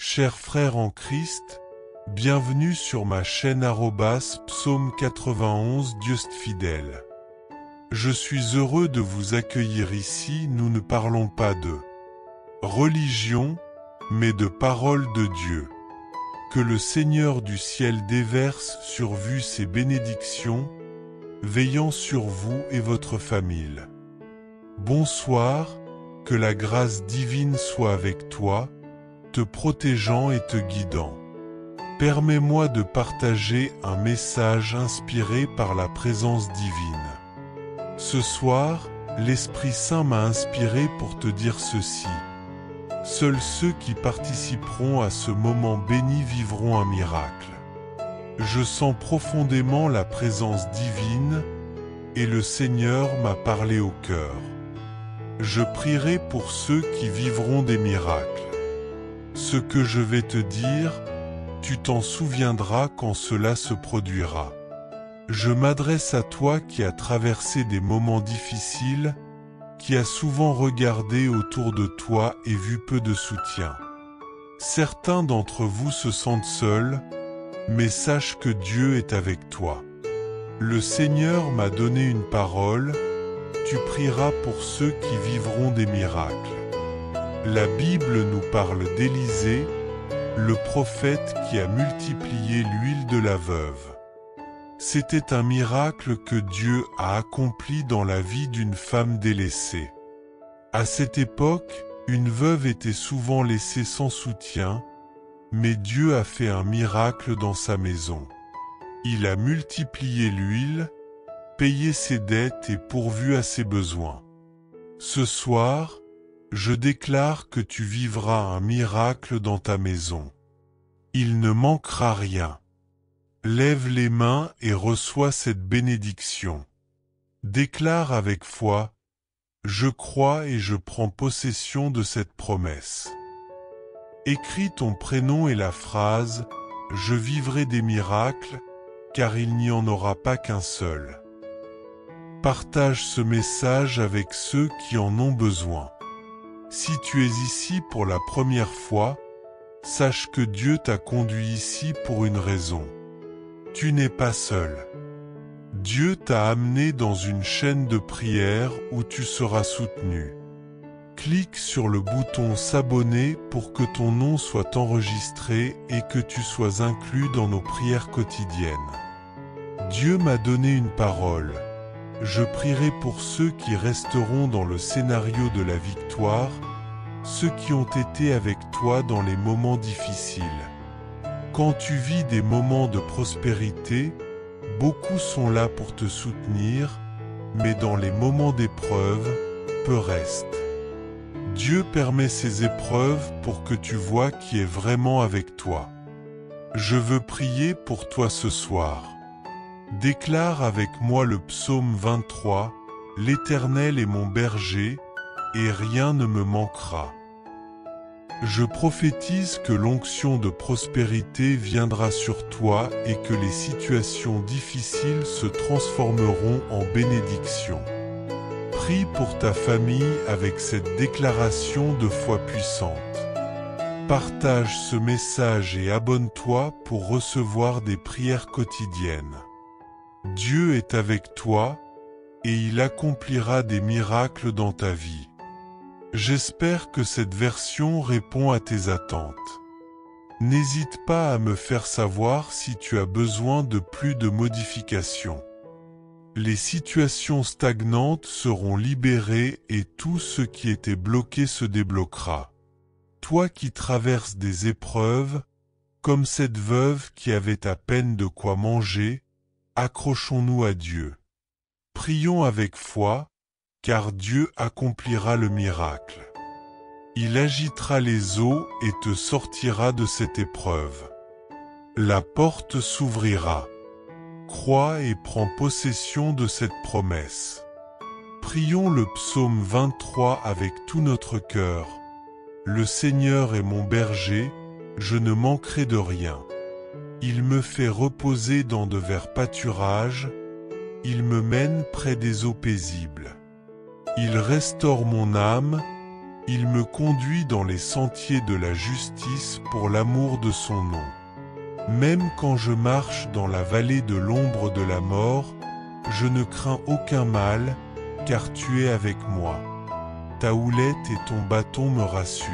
Chers frères en Christ, bienvenue sur ma chaîne Psaume 91 Dieu fidèle. Je suis heureux de vous accueillir ici. Nous ne parlons pas de religion, mais de parole de Dieu. Que le Seigneur du ciel déverse sur vous ses bénédictions, veillant sur vous et votre famille. Bonsoir, que la grâce divine soit avec toi, te protégeant et te guidant. Permets-moi de partager un message inspiré par la présence divine. Ce soir, l'Esprit Saint m'a inspiré pour te dire ceci. Seuls ceux qui participeront à ce moment béni vivront un miracle. Je sens profondément la présence divine, et le Seigneur m'a parlé au cœur. Je prierai pour ceux qui vivront des miracles. Ce que je vais te dire, tu t'en souviendras quand cela se produira. Je m'adresse à toi qui as traversé des moments difficiles, qui as souvent regardé autour de toi et vu peu de soutien. Certains d'entre vous se sentent seuls, mais sache que Dieu est avec toi. Le Seigneur m'a donné une parole, tu prieras pour ceux qui vivront des miracles. La Bible nous parle d'Élisée, le prophète qui a multiplié l'huile de la veuve. C'était un miracle que Dieu a accompli dans la vie d'une femme délaissée. À cette époque, une veuve était souvent laissée sans soutien, mais Dieu a fait un miracle dans sa maison. Il a multiplié l'huile, payé ses dettes et pourvu à ses besoins. Ce soir, je déclare que tu vivras un miracle dans ta maison. Il ne manquera rien. Lève les mains et reçois cette bénédiction. Déclare avec foi, je crois et je prends possession de cette promesse. Écris ton prénom et la phrase, je vivrai des miracles, car il n'y en aura pas qu'un seul. Partage ce message avec ceux qui en ont besoin. Si tu es ici pour la première fois, sache que Dieu t'a conduit ici pour une raison. Tu n'es pas seul. Dieu t'a amené dans une chaîne de prière où tu seras soutenu. Clique sur le bouton s'abonner pour que ton nom soit enregistré et que tu sois inclus dans nos prières quotidiennes. Dieu m'a donné une parole. Je prierai pour ceux qui resteront dans le scénario de la victoire, ceux qui ont été avec toi dans les moments difficiles. Quand tu vis des moments de prospérité, beaucoup sont là pour te soutenir, mais dans les moments d'épreuve, peu reste. Dieu permet ces épreuves pour que tu vois qui est vraiment avec toi. Je veux prier pour toi ce soir. Déclare avec moi le psaume 23, « L'Éternel est mon berger, et rien ne me manquera. » Je prophétise que l'onction de prospérité viendra sur toi et que les situations difficiles se transformeront en bénédiction. Prie pour ta famille avec cette déclaration de foi puissante. Partage ce message et abonne-toi pour recevoir des prières quotidiennes. Dieu est avec toi, et il accomplira des miracles dans ta vie. J'espère que cette version répond à tes attentes. N'hésite pas à me faire savoir si tu as besoin de plus de modifications. Les situations stagnantes seront libérées et tout ce qui était bloqué se débloquera. Toi qui traverses des épreuves, comme cette veuve qui avait à peine de quoi manger, accrochons-nous à Dieu. Prions avec foi, car Dieu accomplira le miracle. Il agitera les eaux et te sortira de cette épreuve. La porte s'ouvrira. Crois et prends possession de cette promesse. Prions le psaume 23 avec tout notre cœur. Le Seigneur est mon berger, je ne manquerai de rien. Il me fait reposer dans de verts pâturages, il me mène près des eaux paisibles. Il restaure mon âme, Il me conduit dans les sentiers de la justice pour l'amour de son nom. Même quand je marche dans la vallée de l'ombre de la mort, je ne crains aucun mal, car tu es avec moi. Ta houlette et ton bâton me rassurent.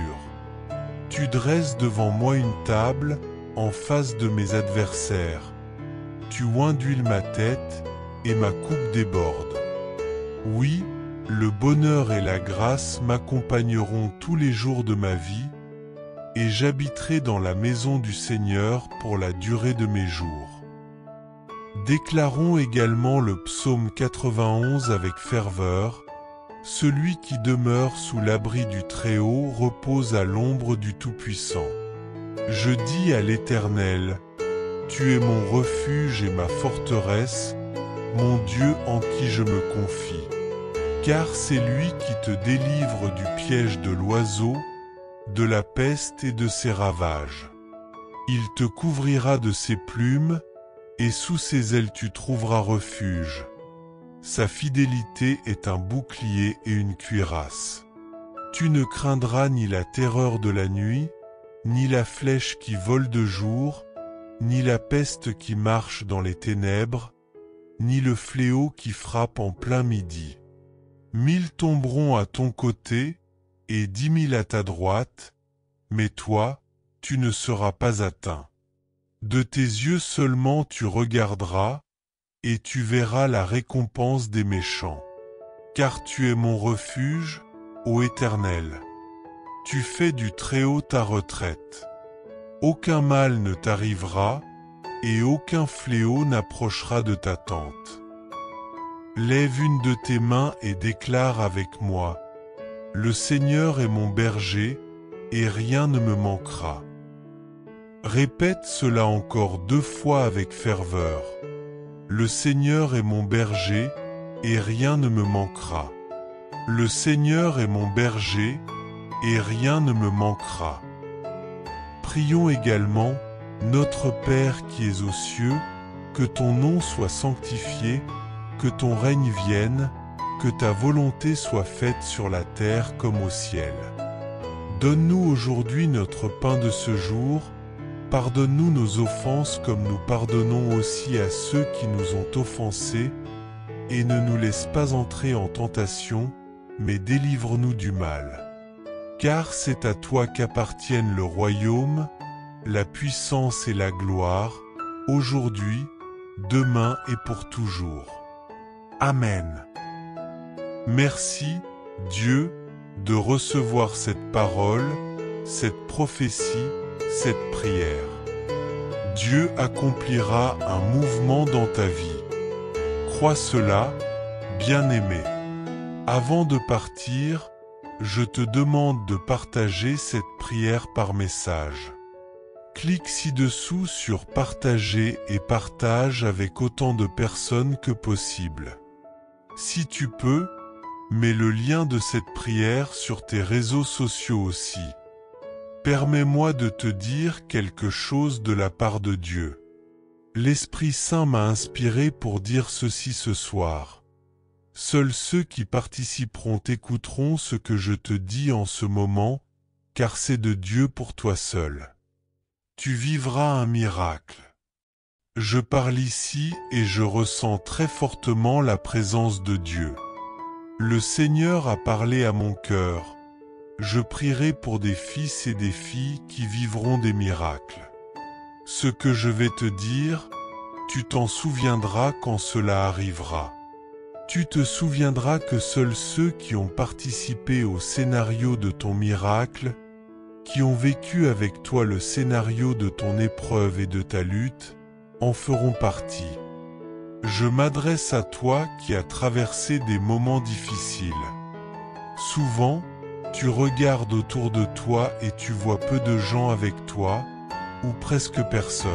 Tu dresses devant moi une table, en face de mes adversaires. Tu oins d'huile ma tête, et ma coupe déborde. Oui, le bonheur et la grâce m'accompagneront tous les jours de ma vie, et j'habiterai dans la maison du Seigneur pour la durée de mes jours. Déclarons également le psaume 91 avec ferveur. Celui qui demeure sous l'abri du Très-Haut repose à l'ombre du Tout-Puissant. Je dis à l'Éternel, tu es mon refuge et ma forteresse, mon Dieu en qui je me confie. Car c'est lui qui te délivre du piège de l'oiseau, de la peste et de ses ravages. Il te couvrira de ses plumes, et sous ses ailes tu trouveras refuge. Sa fidélité est un bouclier et une cuirasse. Tu ne craindras ni la terreur de la nuit, ni la flèche qui vole de jour, ni la peste qui marche dans les ténèbres, ni le fléau qui frappe en plein midi. 1000 tomberont à ton côté, et 10 000 à ta droite, mais toi, tu ne seras pas atteint. De tes yeux seulement tu regarderas, et tu verras la récompense des méchants. Car tu es mon refuge, ô Éternel. Tu fais du Très-Haut ta retraite. Aucun mal ne t'arrivera, et aucun fléau n'approchera de ta tente. Lève une de tes mains et déclare avec moi, le Seigneur est mon berger, et rien ne me manquera. Répète cela encore 2 fois avec ferveur. Le Seigneur est mon berger, et rien ne me manquera. Le Seigneur est mon berger, et rien ne me manquera. Prions également, Notre Père qui es aux cieux, que ton nom soit sanctifié, que ton règne vienne, que ta volonté soit faite sur la terre comme au ciel. Donne-nous aujourd'hui notre pain de ce jour, pardonne-nous nos offenses comme nous pardonnons aussi à ceux qui nous ont offensés, et ne nous laisse pas entrer en tentation, mais délivre-nous du mal. Car c'est à toi qu'appartiennent le royaume, la puissance et la gloire, aujourd'hui, demain et pour toujours. Amen. Merci, Dieu, de recevoir cette parole, cette prophétie, cette prière. Dieu accomplira un mouvement dans ta vie. Crois cela, bien-aimé. Avant de partir, je te demande de partager cette prière par message. Clique ci-dessous sur partager et partage avec autant de personnes que possible. Si tu peux, mets le lien de cette prière sur tes réseaux sociaux aussi. Permets-moi de te dire quelque chose de la part de Dieu. L'Esprit Saint m'a inspiré pour dire ceci ce soir. Seuls ceux qui participeront écouteront ce que je te dis en ce moment, car c'est de Dieu pour toi seul. Tu vivras un miracle. Je parle ici et je ressens très fortement la présence de Dieu. Le Seigneur a parlé à mon cœur. Je prierai pour des fils et des filles qui vivront des miracles. Ce que je vais te dire, tu t'en souviendras quand cela arrivera. Tu te souviendras que seuls ceux qui ont participé au scénario de ton miracle, qui ont vécu avec toi le scénario de ton épreuve et de ta lutte, en feront partie. Je m'adresse à toi qui as traversé des moments difficiles. Souvent, tu regardes autour de toi et tu vois peu de gens avec toi, ou presque personne.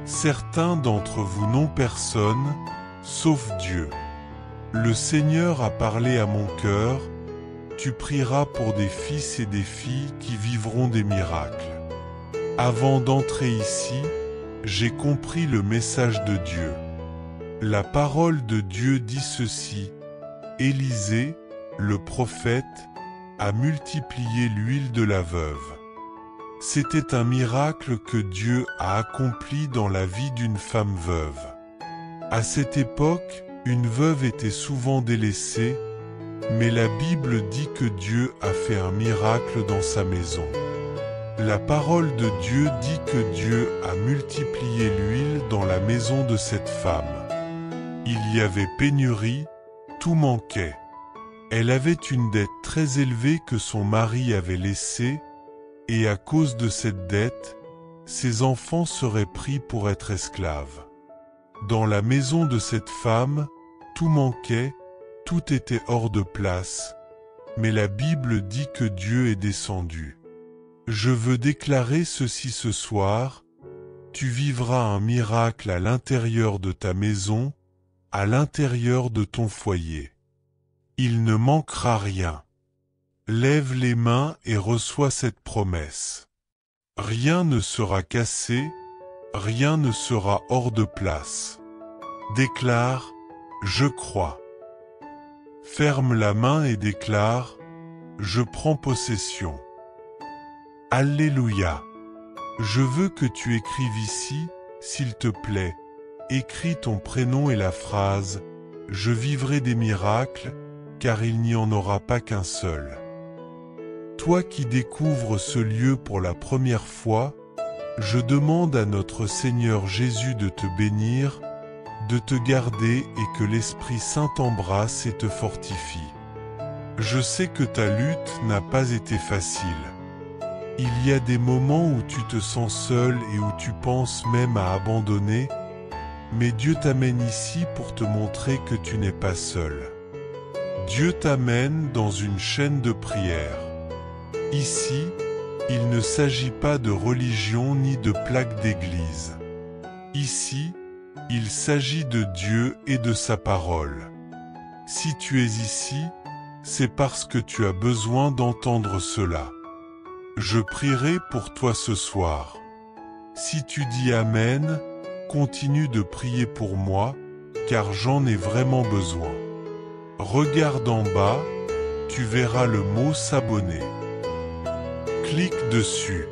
Certains d'entre vous n'ont personne, sauf Dieu. Le Seigneur a parlé à mon cœur, tu prieras pour des fils et des filles qui vivront des miracles. Avant d'entrer ici, j'ai compris le message de Dieu. La parole de Dieu dit ceci, Élisée, le prophète, a multiplié l'huile de la veuve. C'était un miracle que Dieu a accompli dans la vie d'une femme veuve. À cette époque, une veuve était souvent délaissée, mais la Bible dit que Dieu a fait un miracle dans sa maison. La parole de Dieu dit que Dieu a multiplié l'huile dans la maison de cette femme. Il y avait pénurie, tout manquait. Elle avait une dette très élevée que son mari avait laissée, et à cause de cette dette, ses enfants seraient pris pour être esclaves. Dans la maison de cette femme, tout manquait, tout était hors de place, mais la Bible dit que Dieu est descendu. Je veux déclarer ceci ce soir, tu vivras un miracle à l'intérieur de ta maison, à l'intérieur de ton foyer. Il ne manquera rien. Lève les mains et reçois cette promesse. Rien ne sera cassé, rien ne sera hors de place. Déclare, je crois. Ferme la main et déclare, je prends possession. Alléluia. Je veux que tu écrives ici, s'il te plaît, écris ton prénom et la phrase « Je vivrai des miracles, car il n'y en aura pas qu'un seul ». Toi qui découvres ce lieu pour la première fois, je demande à notre Seigneur Jésus de te bénir, de te garder et que l'Esprit Saint t'embrasse et te fortifie. Je sais que ta lutte n'a pas été facile. Il y a des moments où tu te sens seul et où tu penses même à abandonner, mais Dieu t'amène ici pour te montrer que tu n'es pas seul. Dieu t'amène dans une chaîne de prière. Ici, il ne s'agit pas de religion ni de plaque d'église. Ici, il s'agit de Dieu et de sa parole. Si tu es ici, c'est parce que tu as besoin d'entendre cela. Je prierai pour toi ce soir. Si tu dis Amen, continue de prier pour moi, car j'en ai vraiment besoin. Regarde en bas, tu verras le mot s'abonner. Clique dessus.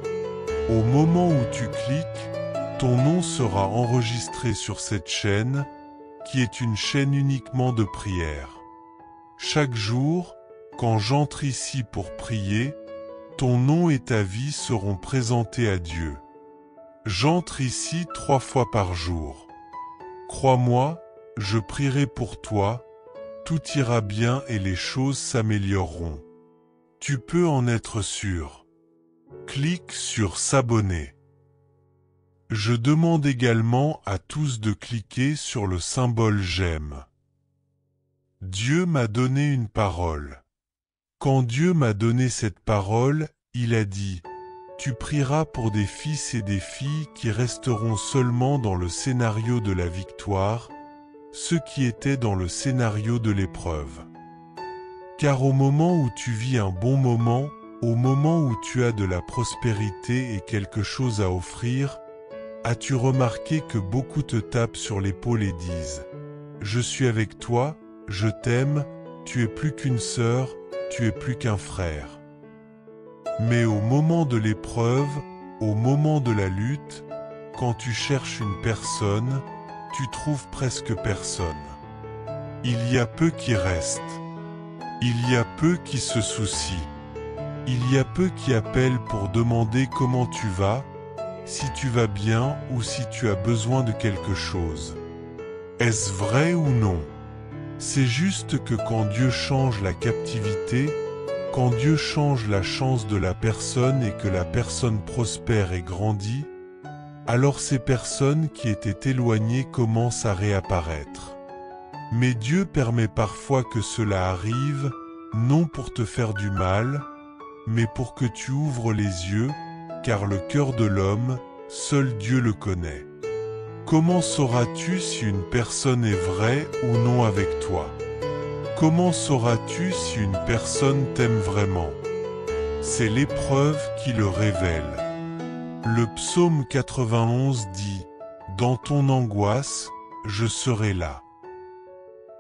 Au moment où tu cliques, ton nom sera enregistré sur cette chaîne, qui est une chaîne uniquement de prière. Chaque jour, quand j'entre ici pour prier, ton nom et ta vie seront présentés à Dieu. J'entre ici 3 fois par jour. Crois-moi, je prierai pour toi, tout ira bien et les choses s'amélioreront. Tu peux en être sûr. Clique sur s'abonner. Je demande également à tous de cliquer sur le symbole j'aime. Dieu m'a donné une parole. Quand Dieu m'a donné cette parole, il a dit « Tu prieras pour des fils et des filles qui resteront seulement dans le scénario de la victoire, ceux qui étaient dans le scénario de l'épreuve. » Car au moment où tu vis un bon moment, au moment où tu as de la prospérité et quelque chose à offrir, as-tu remarqué que beaucoup te tapent sur l'épaule et disent « Je suis avec toi, je t'aime, tu es plus qu'une sœur, tu es plus qu'un frère. » Mais au moment de l'épreuve, au moment de la lutte, quand tu cherches une personne, tu trouves presque personne. Il y a peu qui restent. Il y a peu qui se soucient. Il y a peu qui appellent pour demander comment tu vas, si tu vas bien ou si tu as besoin de quelque chose. Est-ce vrai ou non? C'est juste que quand Dieu change la captivité, quand Dieu change la chance de la personne et que la personne prospère et grandit, alors ces personnes qui étaient éloignées commencent à réapparaître. Mais Dieu permet parfois que cela arrive, non pour te faire du mal, mais pour que tu ouvres les yeux, car le cœur de l'homme, seul Dieu le connaît. Comment sauras-tu si une personne est vraie ou non avec toi? Comment sauras-tu si une personne t'aime vraiment? C'est l'épreuve qui le révèle. Le psaume 91 dit « Dans ton angoisse, je serai là ».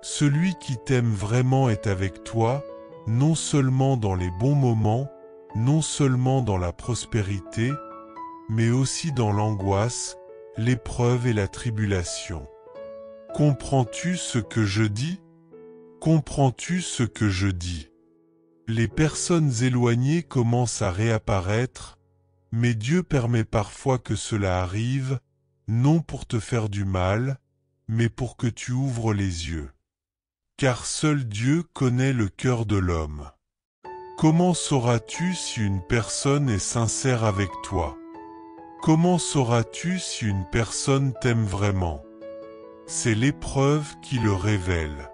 Celui qui t'aime vraiment est avec toi, non seulement dans les bons moments, non seulement dans la prospérité, mais aussi dans l'angoisse, l'épreuve et la tribulation. Comprends-tu ce que je dis? Comprends-tu ce que je dis? Les personnes éloignées commencent à réapparaître, mais Dieu permet parfois que cela arrive, non pour te faire du mal, mais pour que tu ouvres les yeux. Car seul Dieu connaît le cœur de l'homme. Comment sauras-tu si une personne est sincère avec toi? Comment sauras-tu si une personne t'aime vraiment? C'est l'épreuve qui le révèle.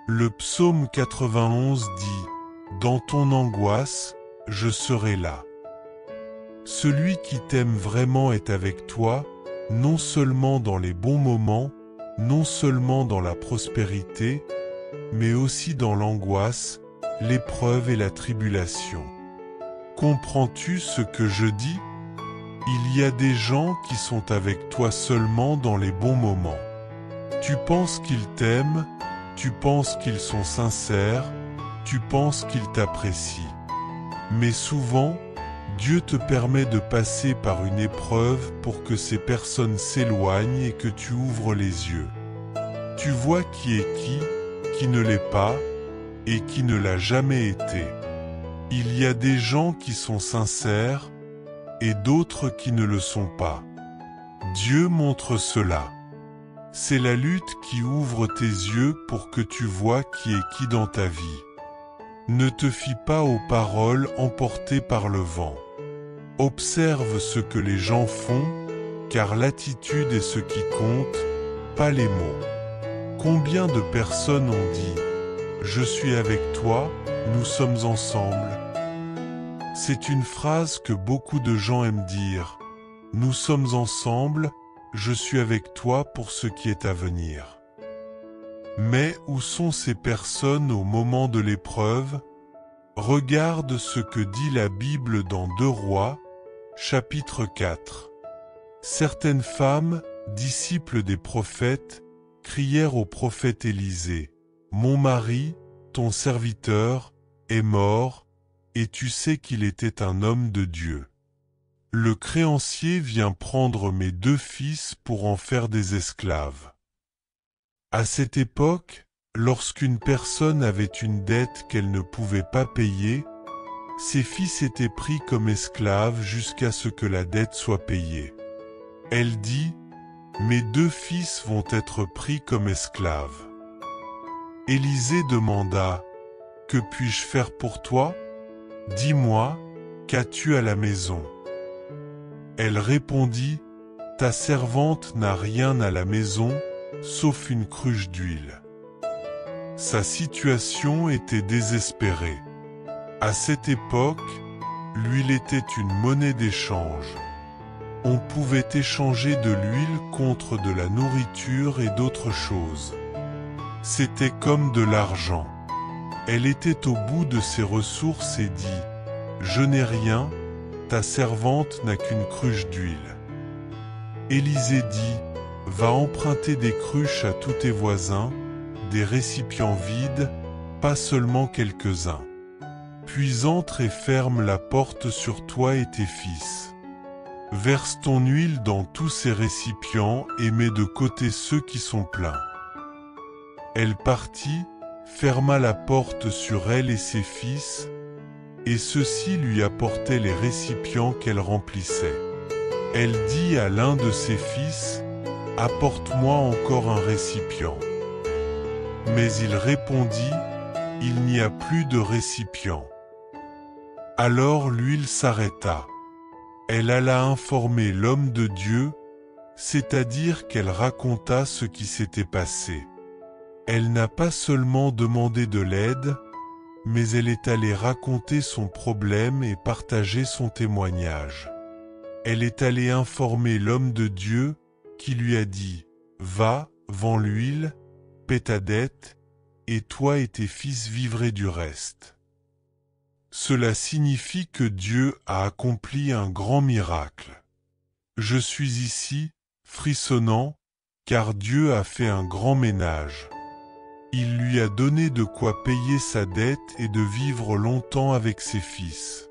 Le psaume 91 dit « Dans ton angoisse, je serai là ». Celui qui t'aime vraiment est avec toi, non seulement dans les bons moments, non seulement dans la prospérité, mais aussi dans l'angoisse, l'épreuve et la tribulation. Comprends-tu ce que je dis? Il y a des gens qui sont avec toi seulement dans les bons moments. Tu penses qu'ils t'aiment, tu penses qu'ils sont sincères, tu penses qu'ils t'apprécient. Mais souvent, Dieu te permet de passer par une épreuve pour que ces personnes s'éloignent et que tu ouvres les yeux. Tu vois qui est qui ne l'est pas, et qui ne l'a jamais été. Il y a des gens qui sont sincères, et d'autres qui ne le sont pas. Dieu montre cela. C'est la lutte qui ouvre tes yeux pour que tu vois qui est qui dans ta vie. Ne te fie pas aux paroles emportées par le vent. Observe ce que les gens font, car l'attitude est ce qui compte, pas les mots. Combien de personnes ont dit « Je suis avec toi, nous sommes ensemble ». C'est une phrase que beaucoup de gens aiment dire. Nous sommes ensemble, je suis avec toi pour ce qui est à venir. Mais où sont ces personnes au moment de l'épreuve? Regarde ce que dit la Bible dans 2 Rois, chapitre 4. Certaines femmes, disciples des prophètes, crièrent au prophète Élisée, « Mon mari, ton serviteur, est mort, et tu sais qu'il était un homme de Dieu. Le créancier vient prendre mes 2 fils pour en faire des esclaves. » À cette époque, lorsqu'une personne avait une dette qu'elle ne pouvait pas payer, ses fils étaient pris comme esclaves jusqu'à ce que la dette soit payée. Elle dit, « Mes 2 fils vont être pris comme esclaves. » Élisée demanda, « Que puis-je faire pour toi? Dis-moi, qu'as-tu à la maison? » Elle répondit, « Ta servante n'a rien à la maison, sauf une cruche d'huile. » Sa situation était désespérée. À cette époque, l'huile était une monnaie d'échange. On pouvait échanger de l'huile contre de la nourriture et d'autres choses. C'était comme de l'argent. Elle était au bout de ses ressources et dit, « Je n'ai rien, ta servante n'a qu'une cruche d'huile. » Élisée dit, « Va emprunter des cruches à tous tes voisins, des récipients vides, pas seulement quelques-uns. Puis entre et ferme la porte sur toi et tes fils. Verse ton huile dans tous ces récipients et mets de côté ceux qui sont pleins. » Elle partit, ferma la porte sur elle et ses fils, et ceux-ci lui apportaient les récipients qu'elle remplissait. Elle dit à l'un de ses fils, « Apporte-moi encore un récipient. » Mais il répondit, « Il n'y a plus de récipient. » Alors l'huile s'arrêta. Elle alla informer l'homme de Dieu, c'est-à-dire qu'elle raconta ce qui s'était passé. Elle n'a pas seulement demandé de l'aide, mais elle est allée raconter son problème et partager son témoignage. Elle est allée informer l'homme de Dieu qui lui a dit « Va, vends l'huile, paie ta dette, et toi et tes fils vivrez du reste. » Cela signifie que Dieu a accompli un grand miracle. Je suis ici, frissonnant, car Dieu a fait un grand ménage. Il lui a donné de quoi payer sa dette et de vivre longtemps avec ses fils.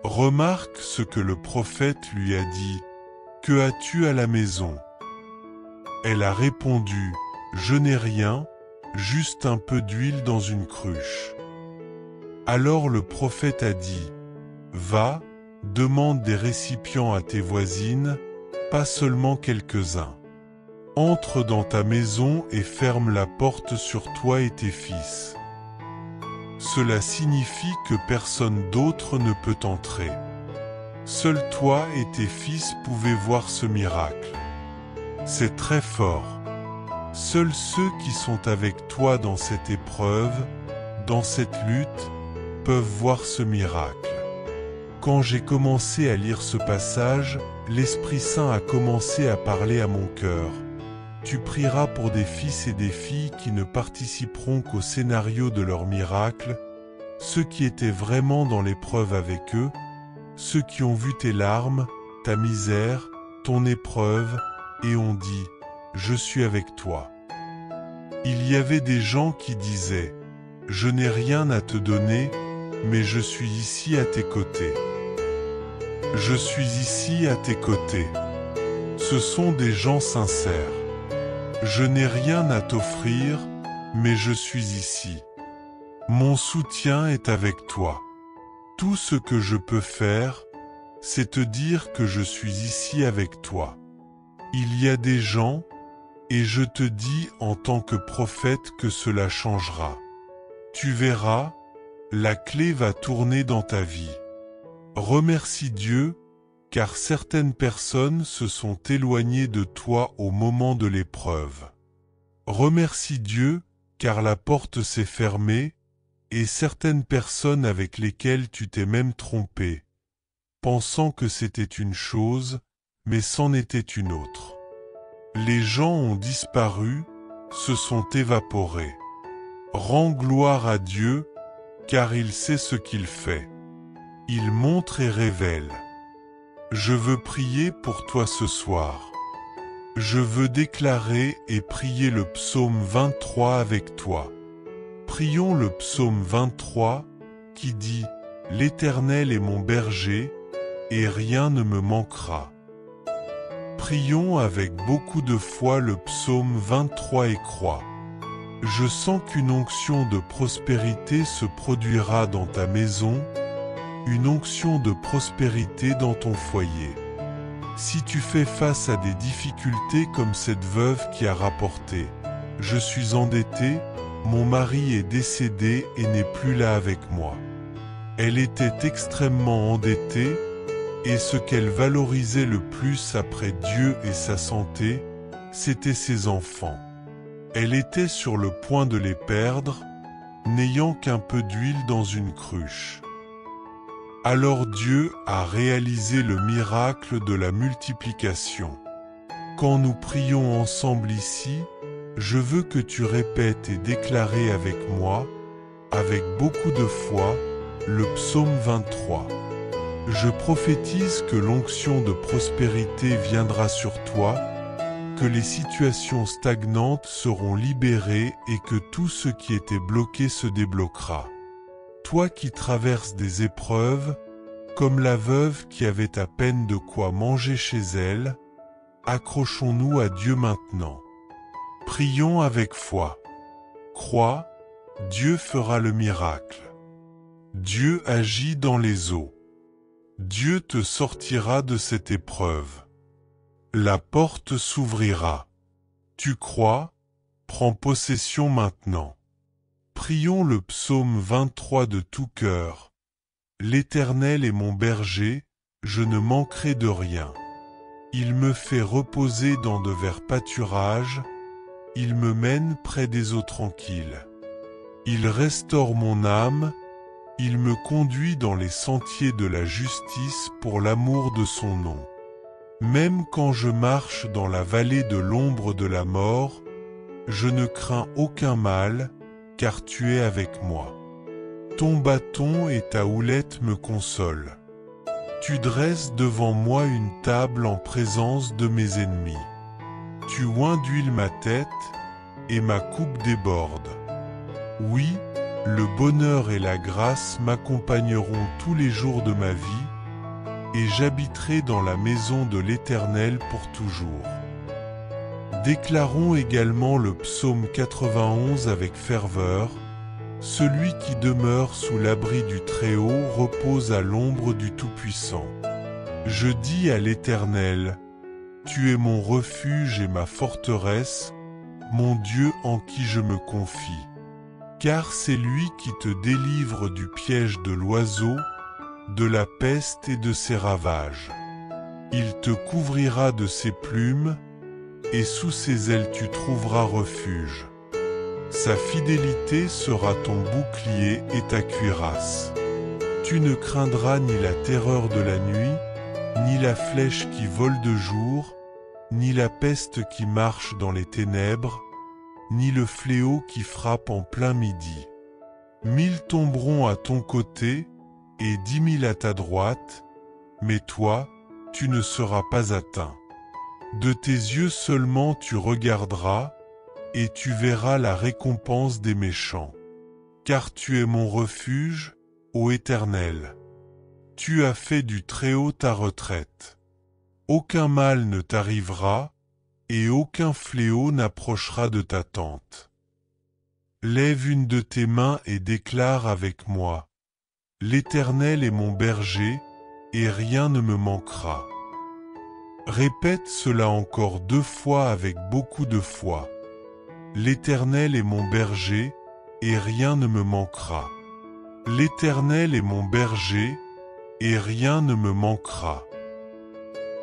Remarque ce que le prophète lui a dit. « Que as-tu à la maison ?» Elle a répondu « Je n'ai rien, juste un peu d'huile dans une cruche. » Alors le prophète a dit « Va, demande des récipients à tes voisines, pas seulement quelques-uns. Entre dans ta maison et ferme la porte sur toi et tes fils. » Cela signifie que personne d'autre ne peut entrer. Seul toi et tes fils pouvaient voir ce miracle. C'est très fort. Seuls ceux qui sont avec toi dans cette épreuve, dans cette lutte, peuvent voir ce miracle. Quand j'ai commencé à lire ce passage, l'Esprit Saint a commencé à parler à mon cœur. Tu prieras pour des fils et des filles qui ne participeront qu'au scénario de leur miracle, ceux qui étaient vraiment dans l'épreuve avec eux, ceux qui ont vu tes larmes, ta misère, ton épreuve, et ont dit « Je suis avec toi ». Il y avait des gens qui disaient « Je n'ai rien à te donner, mais je suis ici à tes côtés. Je suis ici à tes côtés. » Ce sont des gens sincères. Je n'ai rien à t'offrir, mais je suis ici. Mon soutien est avec toi. Tout ce que je peux faire, c'est te dire que je suis ici avec toi. Il y a des gens, et je te dis en tant que prophète que cela changera. Tu verras, la clé va tourner dans ta vie. Remercie Dieu, car certaines personnes se sont éloignées de toi au moment de l'épreuve. Remercie Dieu, car la porte s'est fermée, et certaines personnes avec lesquelles tu t'es même trompé, pensant que c'était une chose, mais c'en était une autre. Les gens ont disparu, se sont évaporés. Rends gloire à Dieu, car il sait ce qu'il fait. Il montre et révèle. Je veux prier pour toi ce soir. Je veux déclarer et prier le psaume 23 avec toi. Prions le psaume 23 qui dit « L'Éternel est mon berger, et rien ne me manquera. » Prions avec beaucoup de foi le psaume 23 et crois. Je sens qu'une onction de prospérité se produira dans ta maison, une onction de prospérité dans ton foyer. Si tu fais face à des difficultés comme cette veuve qui a rapporté « Je suis endetté, mon mari est décédé et n'est plus là avec moi. » Elle était extrêmement endettée, et ce qu'elle valorisait le plus après Dieu et sa santé, c'était ses enfants. Elle était sur le point de les perdre, n'ayant qu'un peu d'huile dans une cruche. Alors Dieu a réalisé le miracle de la multiplication. Quand nous prions ensemble ici, je veux que tu répètes et déclares avec moi, avec beaucoup de foi, le psaume 23. Je prophétise que l'onction de prospérité viendra sur toi, que les situations stagnantes seront libérées et que tout ce qui était bloqué se débloquera. Toi qui traverses des épreuves, comme la veuve qui avait à peine de quoi manger chez elle, accrochons-nous à Dieu maintenant. Prions avec foi. Crois, Dieu fera le miracle. Dieu agit dans les eaux. Dieu te sortira de cette épreuve. La porte s'ouvrira. Tu crois? Prends possession maintenant. Prions le psaume 23 de tout cœur. L'Éternel est mon berger, je ne manquerai de rien. Il me fait reposer dans de verts pâturages, il me mène près des eaux tranquilles. Il restaure mon âme, il me conduit dans les sentiers de la justice pour l'amour de son nom. Même quand je marche dans la vallée de l'ombre de la mort, je ne crains aucun mal, car tu es avec moi. Ton bâton et ta houlette me consolent. Tu dresses devant moi une table en présence de mes ennemis. Tu oins d'huile ma tête, et ma coupe déborde. Oui, le bonheur et la grâce m'accompagneront tous les jours de ma vie, et j'habiterai dans la maison de l'Éternel pour toujours. Déclarons également le psaume 91 avec ferveur. Celui qui demeure sous l'abri du Très-Haut repose à l'ombre du Tout-Puissant. Je dis à l'Éternel, tu es mon refuge et ma forteresse, mon Dieu en qui je me confie. Car c'est lui qui te délivre du piège de l'oiseau, de la peste et de ses ravages. Il te couvrira de ses plumes, et sous ses ailes tu trouveras refuge. Sa fidélité sera ton bouclier et ta cuirasse. Tu ne craindras ni la terreur de la nuit, ni la flèche qui vole de jour, ni la peste qui marche dans les ténèbres, ni le fléau qui frappe en plein midi. 1000 tomberont à ton côté, et 10 000 à ta droite, mais toi, tu ne seras pas atteint. De tes yeux seulement tu regarderas, et tu verras la récompense des méchants. Car tu es mon refuge, ô Éternel. Tu as fait du Très-Haut ta retraite. Aucun mal ne t'arrivera, et aucun fléau n'approchera de ta tente. Lève une de tes mains et déclare avec moi. L'Éternel est mon berger, et rien ne me manquera. Répète cela encore 2 fois avec beaucoup de foi. L'Éternel est mon berger, et rien ne me manquera. L'Éternel est mon berger, et rien ne me manquera.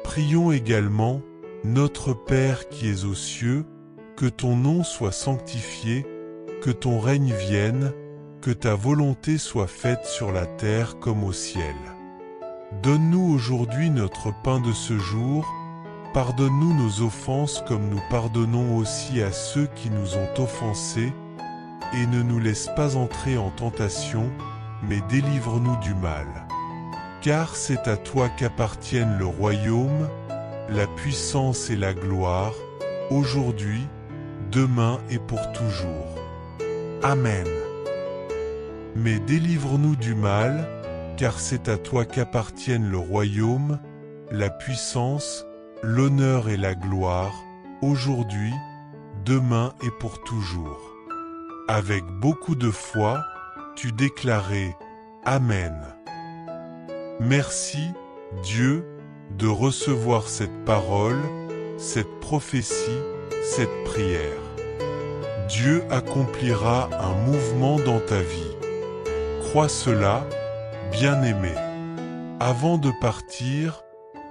Prions également, Notre Père qui es aux cieux, que ton nom soit sanctifié, que ton règne vienne, que ta volonté soit faite sur la terre comme au ciel. Donne-nous aujourd'hui notre pain de ce jour, pardonne-nous nos offenses comme nous pardonnons aussi à ceux qui nous ont offensés, et ne nous laisse pas entrer en tentation, mais délivre-nous du mal. Car c'est à toi qu'appartiennent le royaume, la puissance et la gloire, aujourd'hui, demain et pour toujours. Amen. Mais délivre-nous du mal, car c'est à toi qu'appartiennent le royaume, la puissance, l'honneur et la gloire, aujourd'hui, demain et pour toujours. Avec beaucoup de foi, tu déclarais Amen. Merci, Dieu, de recevoir cette parole, cette prophétie, cette prière. Dieu accomplira un mouvement dans ta vie. Crois cela, bien-aimé. Avant de partir,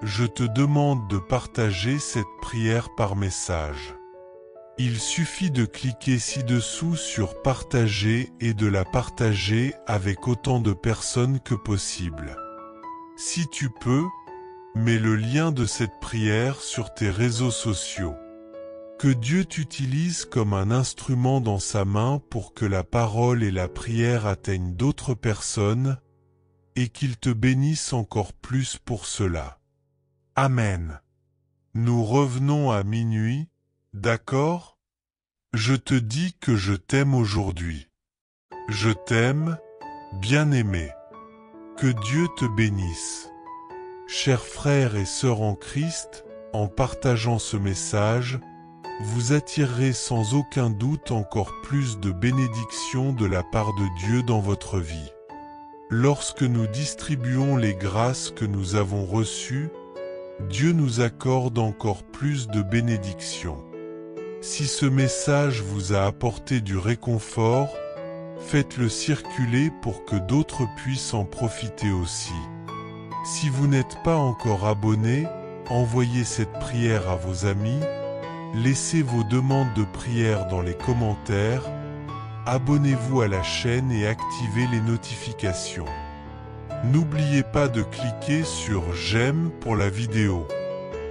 je te demande de partager cette prière par message. Il suffit de cliquer ci-dessous sur partager et de la partager avec autant de personnes que possible. Si tu peux, mets le lien de cette prière sur tes réseaux sociaux. Que Dieu t'utilise comme un instrument dans sa main pour que la parole et la prière atteignent d'autres personnes, et qu'il te bénisse encore plus pour cela. Amen. Nous revenons à minuit, d'accord? Je te dis que je t'aime aujourd'hui. Je t'aime, bien-aimé. Que Dieu te bénisse. Chers frères et sœurs en Christ, en partageant ce message, vous attirerez sans aucun doute encore plus de bénédictions de la part de Dieu dans votre vie. Lorsque nous distribuons les grâces que nous avons reçues, Dieu nous accorde encore plus de bénédictions. Si ce message vous a apporté du réconfort, faites-le circuler pour que d'autres puissent en profiter aussi. Si vous n'êtes pas encore abonné, envoyez cette prière à vos amis, laissez vos demandes de prière dans les commentaires, abonnez-vous à la chaîne et activez les notifications. N'oubliez pas de cliquer sur j'aime pour la vidéo.